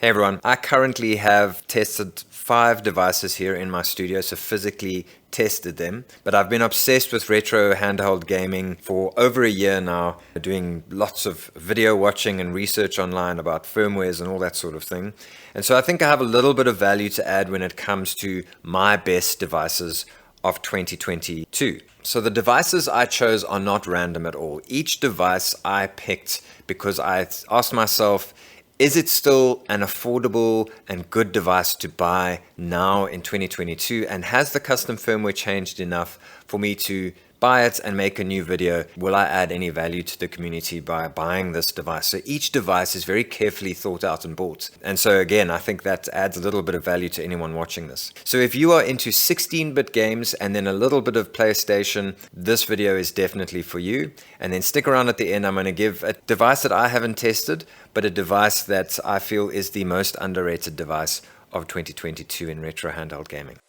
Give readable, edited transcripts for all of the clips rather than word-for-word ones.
Hey everyone, I currently have tested 5 devices here in my studio, so physically tested them, but I've been obsessed with retro handheld gaming for over a year now, doing lots of video watching and research online about firmwares and all that sort of thing. And so I think I have a little bit of value to add when it comes to my best devices of 2022. So the devices I chose are not random at all. Each device I picked because I asked myself, is it still an affordable and good device to buy now in 2022? And has the custom firmware changed enough for me to buy it and make a new video? Will I add any value to the community by buying this device? So each device is very carefully thought out and bought. And so again, I think that adds a little bit of value to anyone watching this. So if you are into 16-bit games and then a little bit of PlayStation, this video is definitely for you. And then stick around at the end. I'm going to give a device that I haven't tested, but a device that I feel is the most underrated device of 2022 in retro handheld gaming.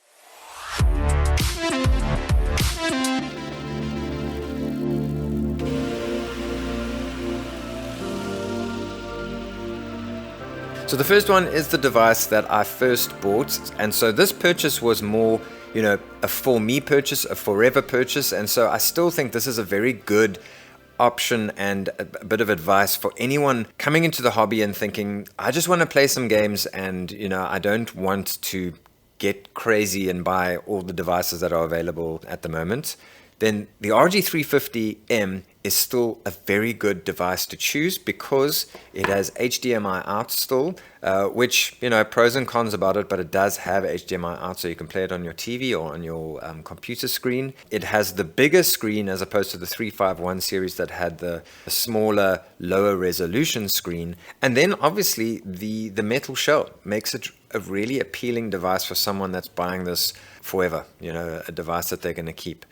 So the first one is the device that I first bought, and so this purchase was more, a for me purchase, a forever purchase, and so I still think this is a very good option and a bit of advice for anyone coming into the hobby and thinking, I just want to play some games and, I don't want to get crazy and buy all the devices that are available at the moment. Then the RG350M is still a very good device to choose because it has HDMI out still, which, pros and cons about it, but it does have HDMI out, so you can play it on your TV or on your computer screen. It has the bigger screen as opposed to the 351 series that had the smaller, lower resolution screen. And then obviously the metal shell makes it a really appealing device for someone that's buying this forever, a device that they're going to keep.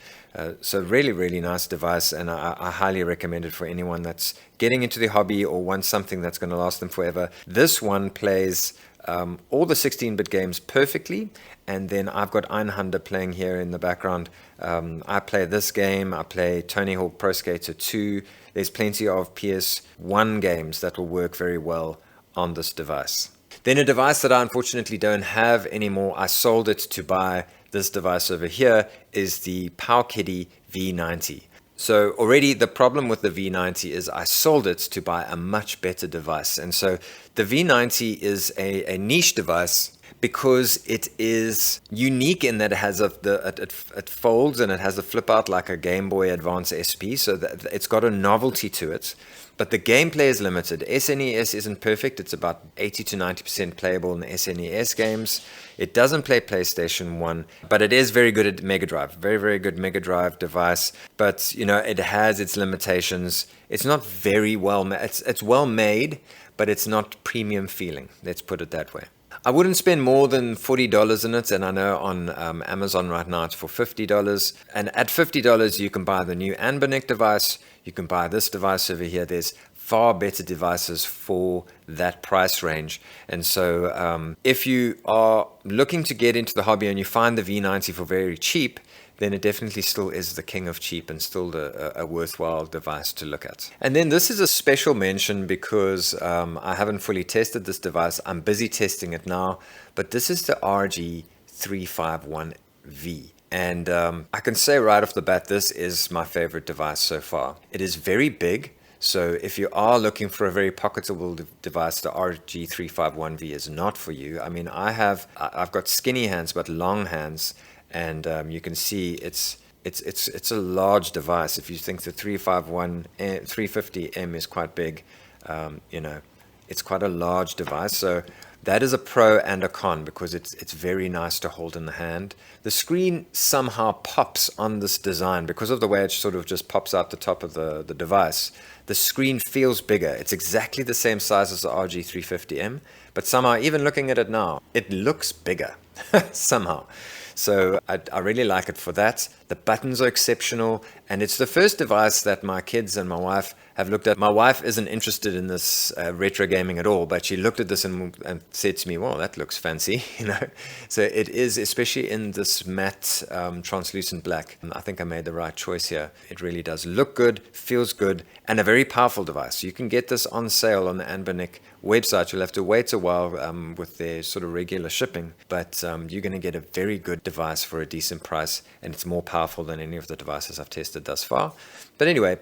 So really, really nice device, and I highly recommend it for anyone that's getting into the hobby or wants something that's going to last them forever. This one plays all the 16-bit games perfectly, and then I've got Einhander playing here in the background. I play this game, I play Tony Hawk Pro Skater 2. There's plenty of PS1 games that will work very well on this device. Then a device that I unfortunately don't have anymore, I sold it to buy this device over here, is the PowerKiddy V90. So already the problem with the V90 is I sold it to buy a much better device. And so the V90 is a niche device because it is unique in that it has it folds and it has a flip out like a Game Boy Advance SP, so that it's got a novelty to it. But the gameplay is limited. SNES isn't perfect. It's about 80 to 90% playable in SNES games. It doesn't play PlayStation 1, but it is very good at Mega Drive. Very, very good Mega Drive device. But, it has its limitations. It's not very well made. It's well made, but it's not premium feeling. Let's put it that way. I wouldn't spend more than $40 in it, and I know on Amazon right now it's for $50. And at $50, you can buy the new Anbernic device. You can buy this device over here. There's far better devices for that price range. And so if you are looking to get into the hobby and you find the V90 for very cheap, then it definitely still is the king of cheap and still a worthwhile device to look at. And then this is a special mention because I haven't fully tested this device. I'm busy testing it now, but this is the RG351V. And I can say right off the bat, this is my favorite device so far. It is very big. So if you are looking for a very pocketable device, the RG351V is not for you. I mean, I've got skinny hands, but long hands. And you can see it's a large device. If you think the 350M is quite big, it's quite a large device. So that is a pro and a con because it's very nice to hold in the hand. The screen somehow pops on this design because of the way it sort of just pops out the top of the device. The screen feels bigger. It's exactly the same size as the RG350M, but somehow, even looking at it now, it looks bigger somehow. So I really like it for that. The buttons are exceptional, and it's the first device that my kids and my wife have looked at. My wife isn't interested in this retro gaming at all, but she looked at this and said to me, well, that looks fancy, So it is, especially in this matte translucent black. I think I made the right choice here. It really does look good, feels good, and a very powerful device. You can get this on sale on the Anbernic website, you'll have to wait a while with their sort of regular shipping, but you're going to get a very good device for a decent price, and it's more powerful than any of the devices I've tested thus far. But anyway,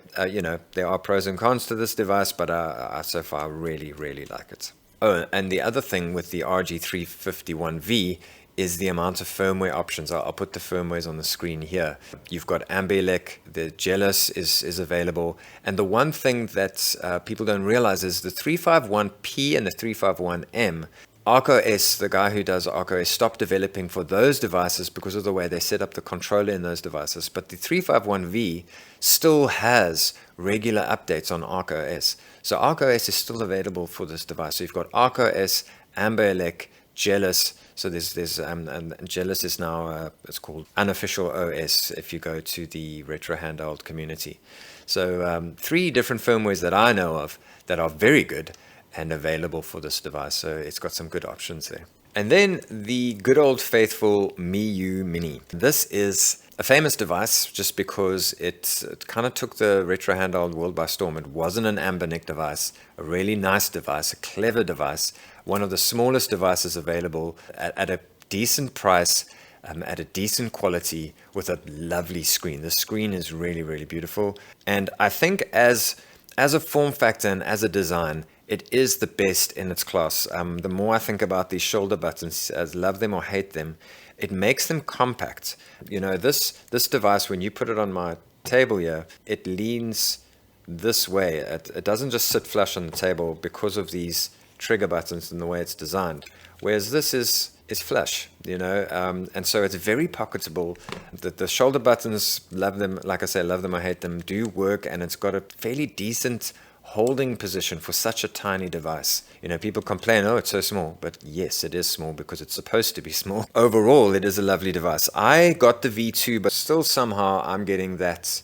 there are pros and cons to this device, but I so far really, really like it. Oh, and the other thing with the RG351V is the amount of firmware options. I'll put the firmwares on the screen here. You've got Amberlec, the Jealous is available, and the one thing that people don't realize is the 351P and the 351M. ArcOS, the guy who does ArcOS, stopped developing for those devices because of the way they set up the controller in those devices. But the 351V still has regular updates on ArcOS. So ArcOS is still available for this device. So you've got ArcOS, Amberlec, Jealous. So there's and Jealous is now it's called unofficial OS if you go to the Retro Handheld community. So 3 different firmwares that I know of that are very good and available for this device. So it's got some good options there. And then the good old faithful MiU Mini. This is a famous device just because it kind of took the Retro Handheld world by storm. It wasn't an Amberlec device, a really nice device, a clever device, one of the smallest devices available at a decent price, at a decent quality with a lovely screen. The screen is really, really beautiful. And I think as a form factor and as a design, it is the best in its class. The more I think about these shoulder buttons, as love them or hate them, it makes them compact. This device, when you put it on my table here, it leans this way. It doesn't just sit flush on the table because of these trigger buttons and the way it's designed. Whereas this is flush, and so it's very pocketable. The shoulder buttons, love them, like I say, love them or hate them, do work, and it's got a fairly decent holding position for such a tiny device. People complain, oh, it's so small, but yes, it is small because it's supposed to be small. Overall, it is a lovely device. I got the V2, but still somehow I'm getting that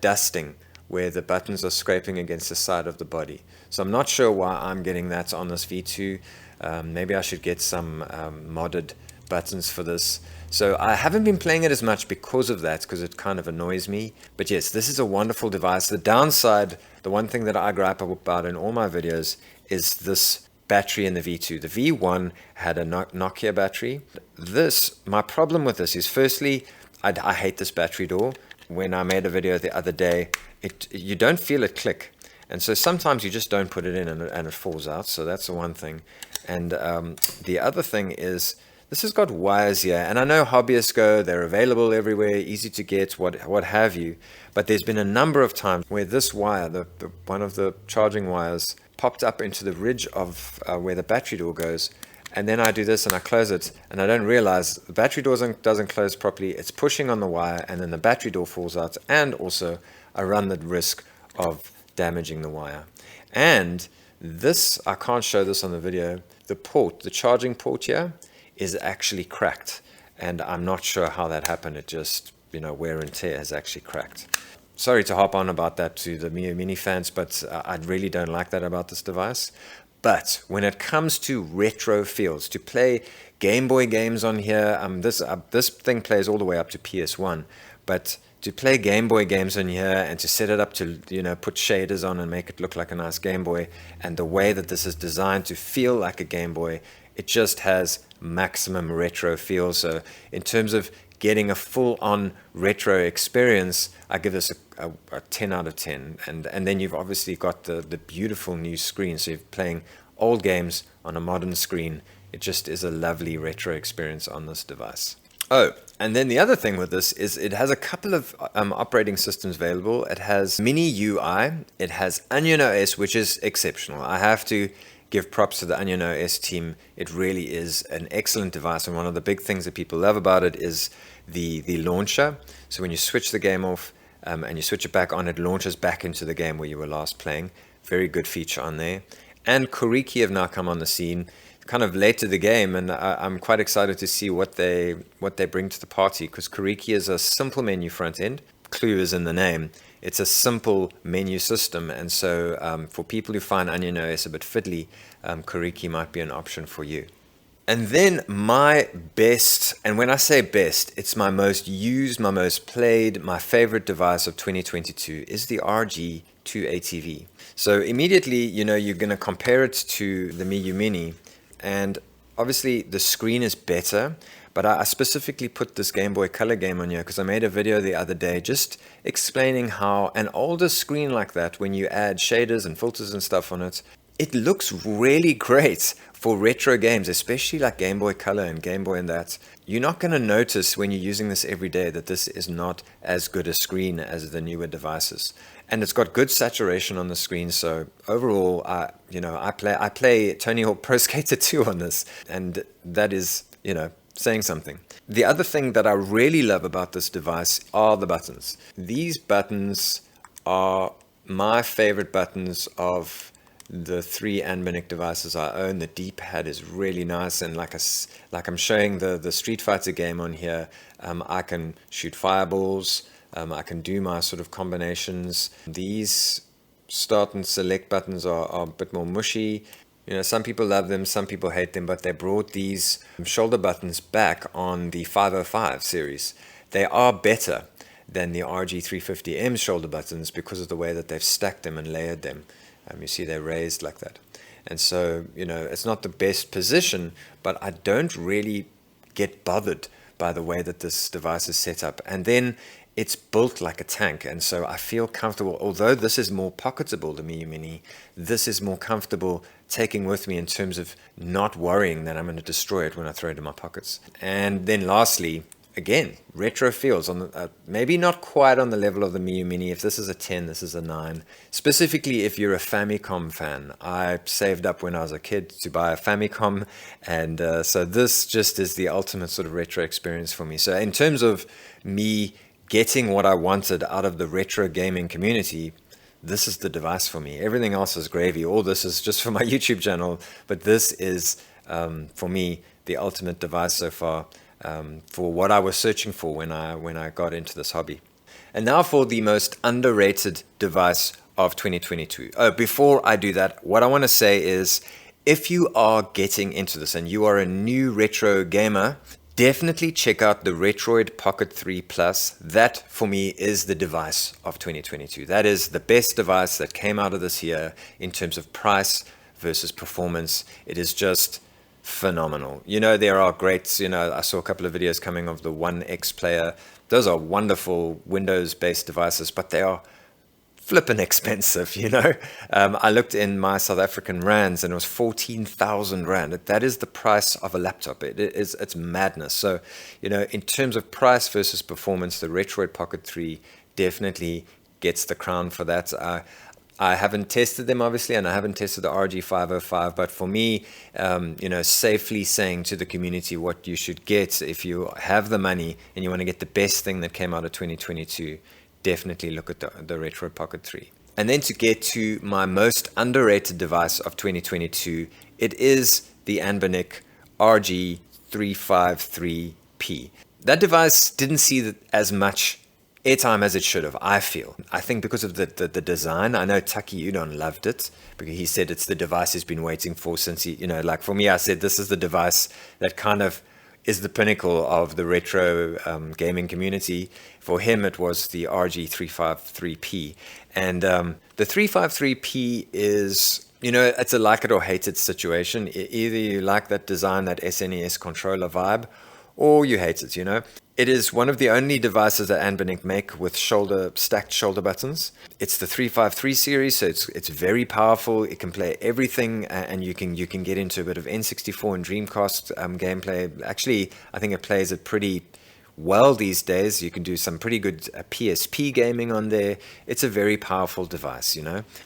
dusting where the buttons are scraping against the side of the body. So I'm not sure why I'm getting that on this V2. Maybe I should get some modded buttons for this. So I haven't been playing it as much because of that, because it kind of annoys me. But yes, this is a wonderful device. The downside, the one thing that I gripe about in all my videos is this battery in the V2. The V1 had a Nokia battery. My problem with this is, firstly, I hate this battery door. When I made a video the other day, you don't feel it click. And so sometimes you just don't put it in and it falls out. So that's the one thing. And the other thing is, this has got wires here, and I know hobbyists go, they're available everywhere, easy to get, what have you. But there's been a number of times where this wire, one of the charging wires, popped up into the ridge of where the battery door goes. And then I do this and I close it, and I don't realize the battery door doesn't close properly. It's pushing on the wire, and then the battery door falls out, and also I run the risk of damaging the wire. And this, I can't show this on the video, the charging port here is actually cracked, and I'm not sure how that happened. It just, wear and tear has actually cracked. Sorry to hop on about that to the MiU Mini fans, but I really don't like that about this device. But when it comes to retro feels, to play Game Boy games on here, this thing plays all the way up to PS1, but to play Game Boy games on here and to set it up to, put shaders on and make it look like a nice Game Boy, and the way that this is designed to feel like a Game Boy, it just has maximum retro feel. So in terms of getting a full-on retro experience, I give this a 10 out of 10. And then you've obviously got the beautiful new screen. So you're playing old games on a modern screen. It just is a lovely retro experience on this device. Oh, and then the other thing with this is it has a couple of operating systems available. It has Mini UI, it has Onion OS, which is exceptional. I have to give props to the Onion OS team. It really is an excellent device, and one of the big things that people love about it is the launcher. So when you switch the game off and you switch it back on, it launches back into the game where you were last playing. Very good feature on there. And Koriki have now come on the scene, kind of late to the game, and I'm quite excited to see what they bring to the party, because Koriki is a simple menu front end. Clue is in the name. It's a simple menu system, and so for people who find Onion OS a bit fiddly, Koriki might be an option for you. And then my best, and when I say best, it's my most used, my most played, my favorite device of 2022 is the RG RG2ATV. So immediately, you're going to compare it to the Miyu Mini, and obviously the screen is better, but I specifically put this Game Boy Color game on here because I made a video the other day just explaining how an older screen like that, when you add shaders and filters and stuff on it, it looks really great for retro games, especially like Game Boy Color and Game Boy and that. You're not going to notice when you're using this every day that this is not as good a screen as the newer devices. And it's got good saturation on the screen, so overall, I play Tony Hawk Pro Skater 2 on this, and that is, saying something. The other thing that I really love about this device are the buttons. These buttons are my favorite buttons of the 3 Anbernic devices I own. The D-pad is really nice, and like I'm showing the Street Fighter game on here, I can shoot fireballs, I can do my sort of combinations. These start and select buttons are a bit more mushy. Some people love them, some people hate them, but they brought these shoulder buttons back on the 505 series. They are better than the RG350M shoulder buttons because of the way that they've stacked them and layered them. You see they're raised like that. And so, it's not the best position, but I don't really get bothered by the way that this device is set up. And then it's built like a tank, and so I feel comfortable. Although this is more pocketable, the Miyu Mini, this is more comfortable taking with me in terms of not worrying that I'm going to destroy it when I throw it in my pockets. And then lastly, again, retro feels on the, maybe not quite on the level of the Miyu Mini. If this is a 10, this is a 9. Specifically, if you're a Famicom fan, I saved up when I was a kid to buy a Famicom, and so this just is the ultimate sort of retro experience for me. So in terms of me getting what I wanted out of the retro gaming community, this is the device for me. Everything else is gravy. All this is just for my YouTube channel, but this is, for me, the ultimate device so far. For what I was searching for when I got into this hobby. And now for the most underrated device of 2022. Before I do that, what I want to say is, if you are getting into this and you are a new retro gamer, definitely check out the Retroid Pocket 3 Plus. That, for me, is the device of 2022. That is the best device that came out of this year in terms of price versus performance. It is just phenomenal. There are greats. I saw a couple of videos coming of the One X player. Those are wonderful Windows-based devices, but they are flippin' expensive. I looked in my South African rands and it was 14,000 rand. That is the price of a laptop. It's madness. So, in terms of price versus performance, the Retroid Pocket 3 definitely gets the crown for that. I haven't tested them, obviously, and I haven't tested the RG505, but for me, safely saying to the community what you should get if you have the money and you want to get the best thing that came out of 2022, definitely look at the Retroid Pocket 3. And then to get to my most underrated device of 2022, it is the Anbernic RG353P. That device didn't see as much airtime as it should have, I feel. I think because of the design. I know Taki Udon loved it because he said it's the device he's been waiting for since like for me, I said this is the device that kind of is the pinnacle of the retro gaming community. For him, it was the RG353P. And the 353P is, it's a like it or hate it situation. Either you like that design, that SNES controller vibe, or you hate it, It is one of the only devices that Anbernic make with stacked shoulder buttons. It's the 353 series, so it's very powerful. It can play everything, and you can get into a bit of N64 and Dreamcast gameplay. Actually, I think it plays it pretty well these days. You can do some pretty good PSP gaming on there. It's a very powerful device,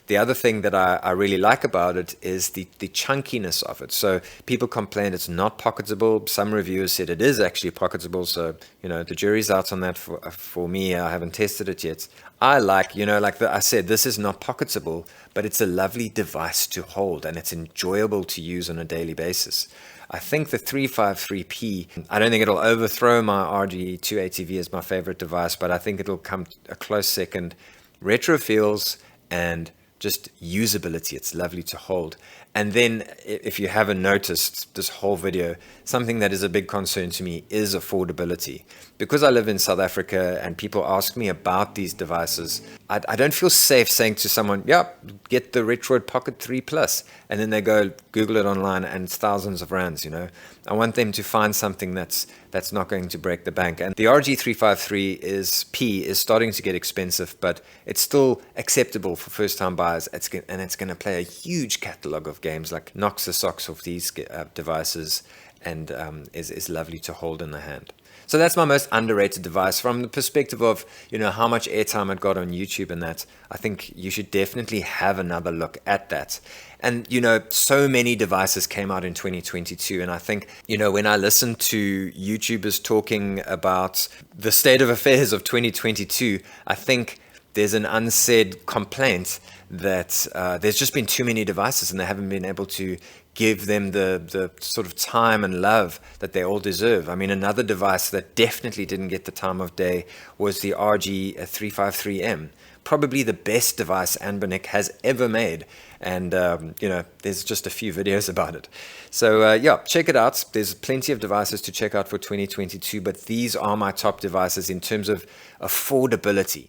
The other thing that I really like about it is the chunkiness of it. So people complain it's not pocketable. Some reviewers said it is actually pocketable. So, the jury's out on that. For me, I haven't tested it yet. I like, I said, this is not pocketable, but it's a lovely device to hold and it's enjoyable to use on a daily basis. I think the 353P, I don't think it'll overthrow my RG2ATV as my favorite device, but I think it'll come a close second. Retro feels and just usability. It's lovely to hold. And then if you haven't noticed this whole video, something that is a big concern to me is affordability. Because I live in South Africa and people ask me about these devices, I don't feel safe saying to someone, yeah, get the Retroid Pocket 3 Plus, and then they go Google it online and it's thousands of rands, you know. I want them to find something that's not going to break the bank. And the RG353 is starting to get expensive, but it's still acceptable for first-time buyers. It's going to play a huge catalog of games, like knocks the socks off these devices, and is lovely to hold in the hand. So that's my most underrated device from the perspective of, you know, how much airtime it got on YouTube and that. I think you should definitely have another look at that. And, you know, so many devices came out in 2022. And I think, you know, when I listen to YouTubers talking about the state of affairs of 2022, I think there's an unsaid complaint that there's just been too many devices and they haven't been able to give them the sort of time and love that they all deserve. I mean, another device that definitely didn't get the time of day was the RG353M. Probably the best device Anbernic has ever made. And, you know, there's just a few videos about it. So, yeah, check it out. There's plenty of devices to check out for 2022, but these are my top devices in terms of affordability.